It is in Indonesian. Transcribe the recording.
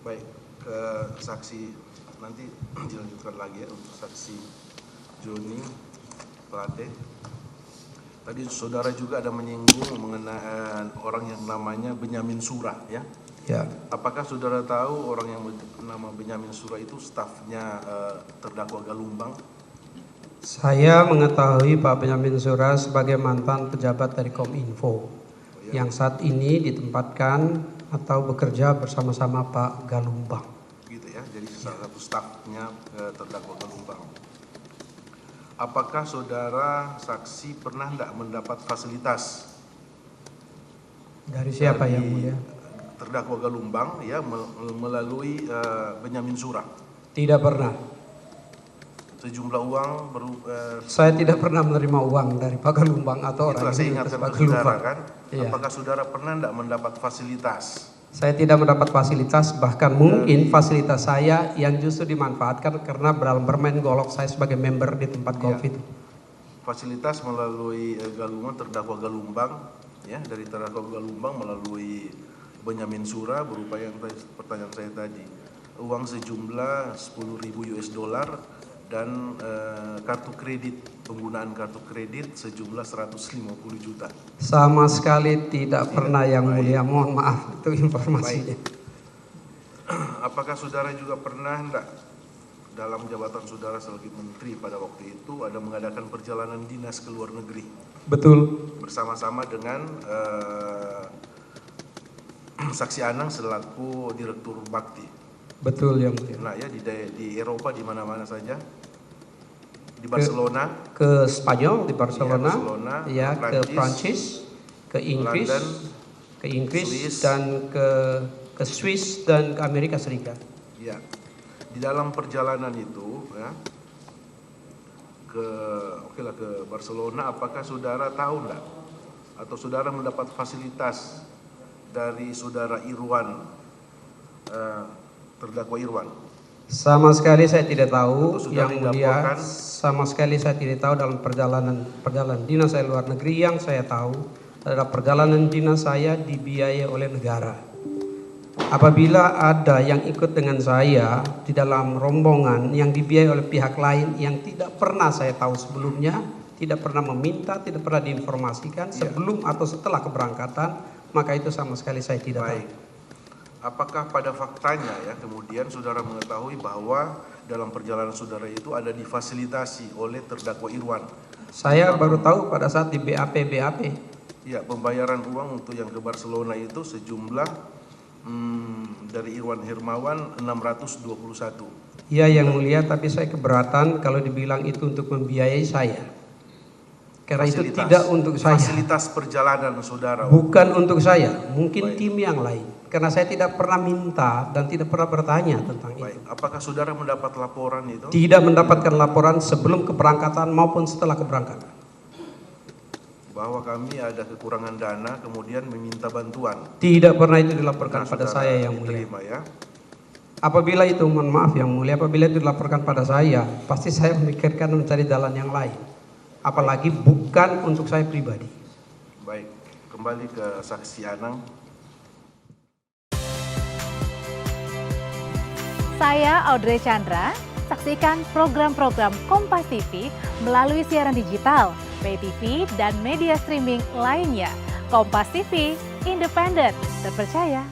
Baik, ke saksi nanti dilanjutkan lagi ya untuk saksi Joni Plate. Tadi saudara juga ada menyinggung mengenai orang yang namanya Benyamin Sura ya. Ya. Apakah saudara tahu orang yang bernama Benyamin Sura itu stafnya terdakwa Galumbang? Saya mengetahui Pak Benyamin Sura sebagai mantan pejabat dari Kominfo yang saat ini ditempatkan atau bekerja bersama-sama Pak Galumbang. Gitu ya, jadi salah satu stafnya terdakwa Galumbang. Apakah saudara saksi pernah tidak mendapat fasilitas Dari siapa yang mulia? terdakwa Galumbang ya melalui Benyamin Sura? Tidak pernah. Sejumlah uang Saya tidak pernah menerima uang dari Pak Galumbang atau orang saya yang ingatkan Pak ke saudara Galumbang. kan, Iya. apakah saudara pernah tidak mendapat fasilitas? Saya tidak mendapat fasilitas, bahkan mungkin fasilitas saya yang justru dimanfaatkan karena bermain golf saya sebagai member di tempat golf itu. Fasilitas melalui Galumbang, terdakwa Galumbang ya, dari terdakwa Galumbang melalui Benyamin Sura berupa yang pertanyaan saya tadi, uang sejumlah 10.000 US dollar dan kartu kredit, penggunaan kartu kredit sejumlah 150 juta. Sama sekali tidak pernah yang mulia, mohon maaf itu informasinya. Apakah saudara juga pernah enggak dalam jabatan saudara sebagai menteri pada waktu itu ada mengadakan perjalanan dinas ke luar negeri? Betul. Bersama-sama dengan Saksi Anang selaku Direktur Bakti. Betul yang mulia. Nah ya di Eropa di mana-mana saja, di Barcelona, ke Spanyol di Barcelona, ya, ke Prancis, ke Inggris, London, ke Inggris Swiss, dan ke Swiss dan ke Amerika Serikat. Ya, di dalam perjalanan itu ya ke Barcelona, apakah saudara tahu enggak atau saudara mendapat fasilitas dari saudara Irwan, terdakwa Irwan? Sama sekali saya tidak tahu yang mulia. dilaporkan? Sama sekali saya tidak tahu dalam perjalanan dinas saya luar negeri. Yang saya tahu adalah perjalanan dinas saya dibiayai oleh negara. Apabila ada yang ikut dengan saya di dalam rombongan yang dibiayai oleh pihak lain yang tidak pernah saya tahu sebelumnya, tidak pernah meminta, tidak pernah diinformasikan sebelum atau setelah keberangkatan, maka itu sama sekali saya tidak tahu. Apakah pada faktanya ya kemudian saudara mengetahui bahwa dalam perjalanan saudara itu ada difasilitasi oleh terdakwa Irwan? Saya baru tahu pada saat di BAP. Ya, pembayaran uang untuk yang ke Barcelona itu sejumlah dari Irwan Hermawan 621. Iya yang mulia, tapi saya keberatan kalau dibilang itu untuk membiayai saya. Karena itu tidak untuk saya. Fasilitas perjalanan saudara. Bukan untuk saya, mungkin tim yang lain. Karena saya tidak pernah minta dan tidak pernah bertanya tentang itu. Apakah saudara mendapat laporan itu? Tidak mendapatkan laporan sebelum keberangkatan maupun setelah keberangkatan. Bahwa kami ada kekurangan dana kemudian meminta bantuan. Tidak pernah itu dilaporkan pada saya yang mulia. Ya. Apabila itu, mohon maaf yang mulia, apabila itu dilaporkan pada saya, pasti saya memikirkan mencari jalan yang lain. Apalagi bukan untuk saya pribadi. Baik, kembali ke Saksi Anang. Saya Audrey Chandra, saksikan program-program Kompas TV melalui siaran digital, pay TV, dan media streaming lainnya. Kompas TV, independen, terpercaya,